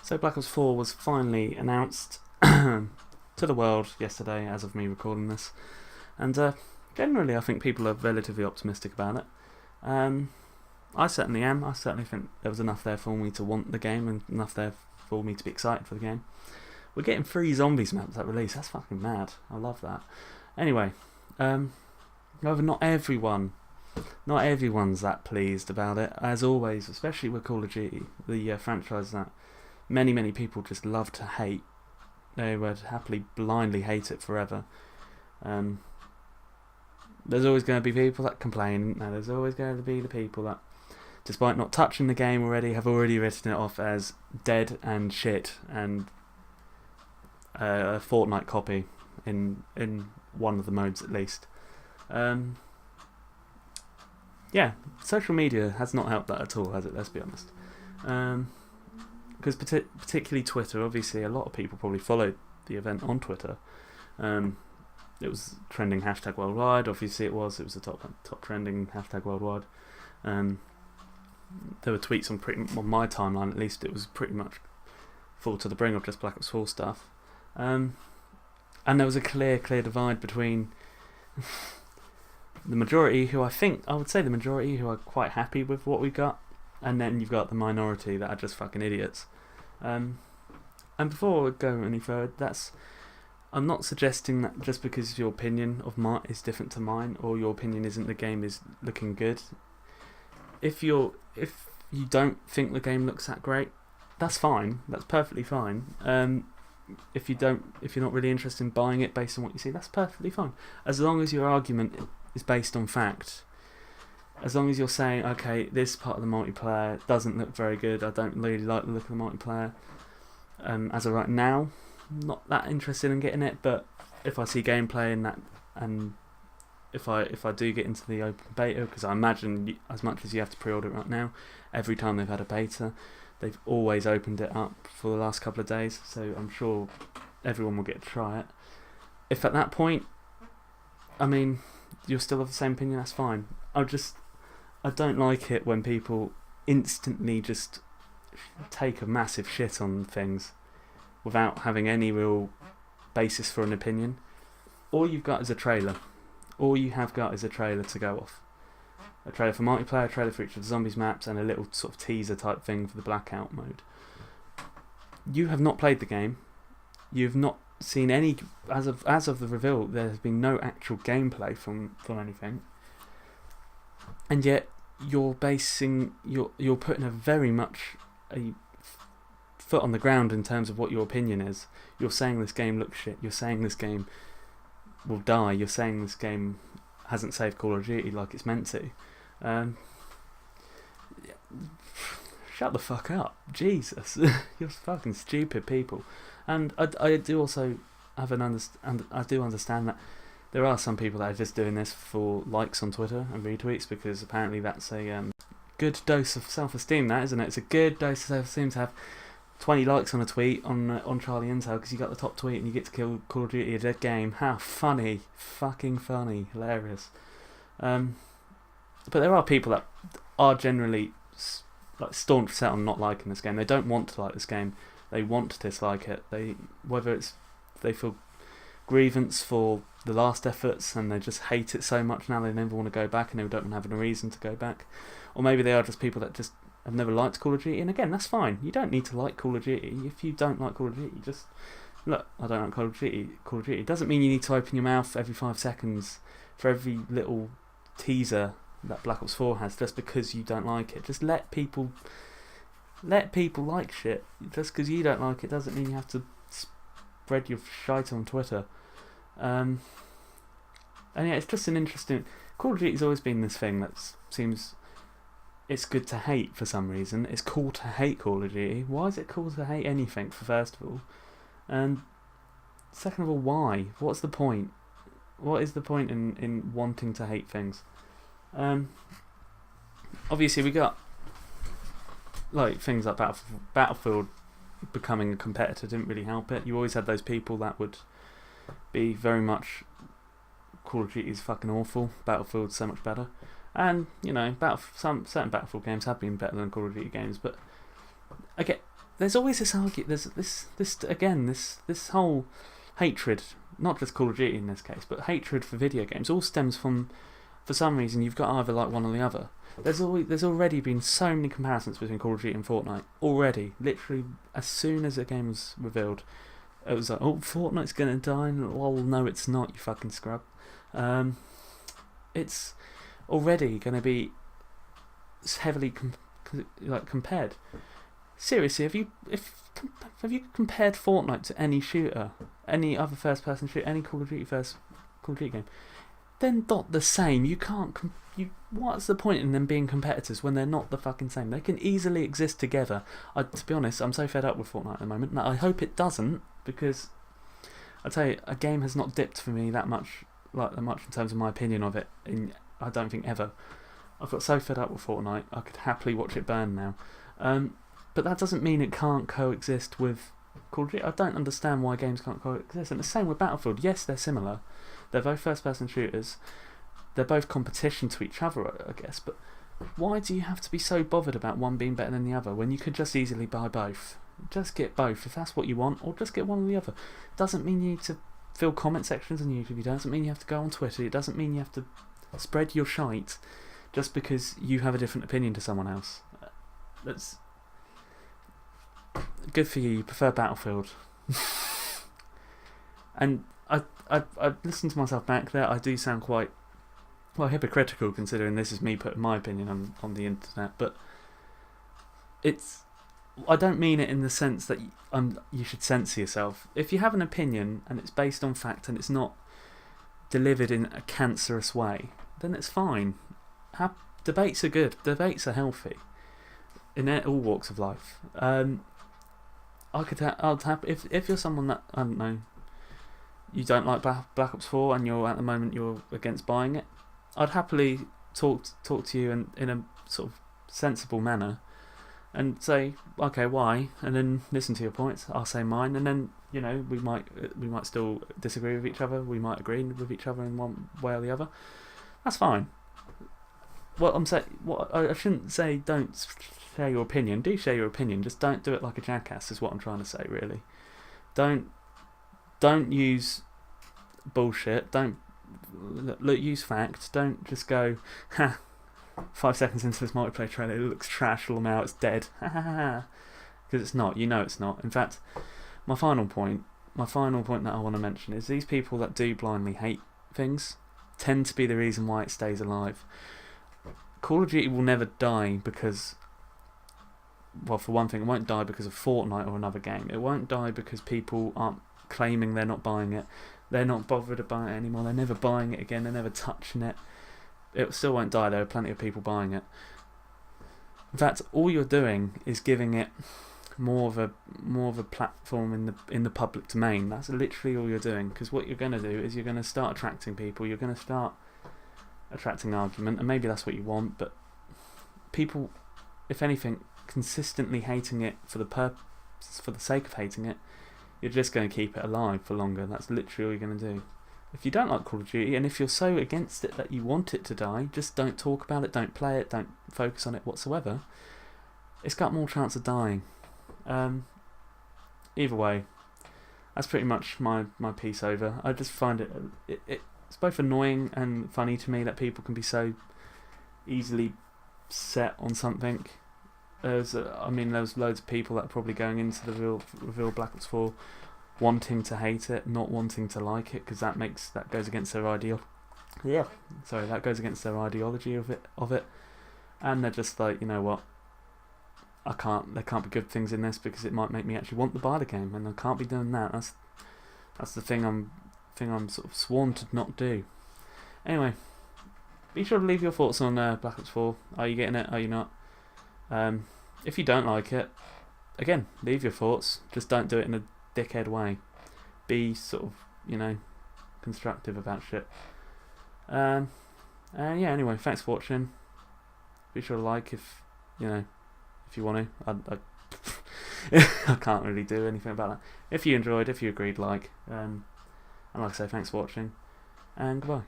So Black Ops 4 was finally announced to the world yesterday, as of me recording this, and generally I think people are relatively optimistic about it. I certainly am. I certainly think there was enough there for me to want the game and enough there for me to be excited for the game. We're getting 3 zombies maps at release. That's fucking mad. I love that. Anyway, however, not everyone's that pleased about it. As always, especially with Call of Duty, the franchise that many people just love to hate. They would happily blindly hate it forever. There's always going to be people that complain. Now, there's always going to be the people that, despite not touching the game already, have already written it off as dead and shit and a Fortnite copy in one of the modes at least. Yeah, social media has not helped that at all, has it? Let's be honest. Because particularly Twitter, obviously a lot of people probably followed the event on Twitter. It was trending hashtag worldwide. Obviously it was a top trending hashtag worldwide. There were tweets on my timeline, at least. It was pretty much full to the brim of just Black Ops 4 stuff. And there was a clear divide between the majority, who I would say the majority, who are quite happy with what we got, and then you've got the minority that are just fucking idiots. And before we go any further, I'm not suggesting that just because your opinion of mine is different to mine, or your opinion isn't the game is looking good. If you don't think the game looks that great, that's fine. That's perfectly fine. If you're not really interested in buying it based on what you see, that's perfectly fine. As long as your argument is based on fact. As long as you're saying, okay, this part of the multiplayer doesn't look very good, I don't really like the look of the multiplayer. As of right now, I'm not that interested in getting it, but if I see gameplay and if I do get into the open beta, because I imagine as much as you have to pre-order it right now, every time they've had a beta, they've always opened it up for the last couple of days, so I'm sure everyone will get to try it. If at that point, I mean, you're still of the same opinion, that's fine. I don't like it when people instantly just take a massive shit on things without having any real basis for an opinion. All you've got is a trailer. All you have got is a trailer to go off. A trailer for multiplayer, a trailer for each of the zombies maps, and a little sort of teaser type thing for the blackout mode. You have not played the game. You've not seen any, as of the reveal, there has been no actual gameplay from anything. And yet you're putting a very much a foot on the ground in terms of what your opinion is. You're saying this game looks shit. You're saying this game will die. You're saying this game hasn't saved Call of Duty like it's meant to. Shut the fuck up, Jesus! You're fucking stupid people. And I do also have I do understand that there are some people that are just doing this for likes on Twitter and retweets, because apparently that's a good dose of self-esteem, that, isn't it? It's a good dose of self-esteem to have 20 likes on a tweet on Charlie Intel because you got the top tweet and you get to kill Call of Duty a dead game. How funny. Fucking funny. Hilarious. But there are people that are generally staunch set on not liking this game. They don't want to like this game. They want to dislike it. Whether it's they feel grievance for the last efforts and they just hate it so much now they never want to go back and they don't want to have a reason to go back. Or maybe they are just people that just have never liked Call of Duty, and again, that's fine. You don't need to like Call of Duty. If you don't like Call of Duty, just look, I don't like Call of Duty. Call of Duty. It doesn't mean you need to open your mouth every 5 seconds for every little teaser that Black Ops 4 has just because you don't like it. Just let people like shit. Just because you don't like it doesn't mean you have to spread your shite on Twitter. And yeah, it's just an interesting... Call of Duty's always been this thing that seems... It's good to hate for some reason. It's cool to hate Call of Duty. Why is it cool to hate anything, first of all? And second of all, why? What's the point? What is the point in wanting to hate things? Obviously, we got like things like Battlefield becoming a competitor didn't really help it. You always had those people that would be very much Call of Duty is fucking awful, Battlefield's so much better. And, you know, some certain Battlefield games have been better than Call of Duty games, but there's always this argument. There's this whole hatred, not just Call of Duty in this case, but hatred for video games, all stems from, for some reason, you've got either like one or the other. There's already been so many comparisons between Call of Duty and Fortnite already. Literally, as soon as the game was revealed, it was like, oh, Fortnite's gonna die. And, well, no, it's not. You fucking scrub. It's already gonna be heavily compared. Seriously, have you compared Fortnite to any shooter, any other first-person shooter, any Call of Duty game? They're not the same. You can't. What's the point in them being competitors when they're not the fucking same? They can easily exist together. To be honest, I'm so fed up with Fortnite at the moment. Now, I hope it doesn't, because I tell you, a game has not dipped for me that much in terms of my opinion of it. I don't think ever. I've got so fed up with Fortnite. I could happily watch it burn now. But that doesn't mean it can't coexist with Call of Duty. I don't understand why games can't coexist. And the same with Battlefield. Yes, they're similar. They're both first-person shooters. They're both competition to each other, I guess. But why do you have to be so bothered about one being better than the other when you could just easily buy both? Just get both if that's what you want, or just get one or the other. Doesn't mean you need to fill comment sections on YouTube. It doesn't mean you have to go on Twitter. It doesn't mean you have to spread your shite just because you have a different opinion to someone else. That's good for you. You prefer Battlefield. And I listened to myself back there. I do sound quite hypocritical, considering this is me putting my opinion on the internet. But I don't mean it in the sense that you should censor yourself. If you have an opinion and it's based on fact and it's not delivered in a cancerous way, then it's fine. Debates are good. Debates are healthy in all walks of life. If you're someone that, I don't know, you don't like Black Ops 4 and at the moment you're against buying it, I'd happily talk to you in a sort of sensible manner and say, okay, why? And then listen to your points. I'll say mine, and then we might still disagree with each other. We might agree with each other in one way or the other. That's fine. I shouldn't say don't share your opinion. Do share your opinion. Just don't do it like a jackass. Is what I'm trying to say. Really, don't use bullshit. Don't use facts. Don't just go, 5 seconds into this multiplayer trailer, it looks trash. All now it's dead. Because it's not. It's not. In fact, my final point that I want to mention is these people that do blindly hate things tend to be the reason why it stays alive. Call of Duty will never die because, well, for one thing, it won't die because of Fortnite or another game. It won't die because people aren't claiming they're not buying it. They're not bothered about it anymore. They're never buying it again. They're never touching it. It still won't die. There are plenty of people buying it. In fact, all you're doing is giving it more of a platform in the public domain. That's literally all you're doing. Because what you're going to do is you're going to start attracting people. You're going to start attracting argument, and maybe that's what you want. But people, if anything, consistently hating it for the sake of hating it, you're just going to keep it alive for longer. That's literally all you're going to do. If you don't like Call of Duty, and if you're so against it that you want it to die, just don't talk about it, don't play it, don't focus on it whatsoever. It's got more chance of dying. Either way, that's pretty much my piece over. I just find it's both annoying and funny to me that people can be so easily set on something. There's loads of people that are probably going into the reveal Black Ops 4 wanting to hate it, not wanting to like it, because that goes against their that goes against their ideology of it, and they're just like, you know what, there can't be good things in this because it might make me actually want to buy the game, and I can't be doing that. That's the thing I'm sort of sworn to not do. Anyway, be sure to leave your thoughts on Black Ops 4. Are you getting it? Are you not? If you don't like it, again, leave your thoughts. Just don't do it in a dickhead way. Be sort of, constructive about shit. And yeah, anyway, thanks for watching. Be sure to like if you want to. I can't really do anything about that. If you enjoyed, if you agreed, like. And like I say, thanks for watching, and goodbye.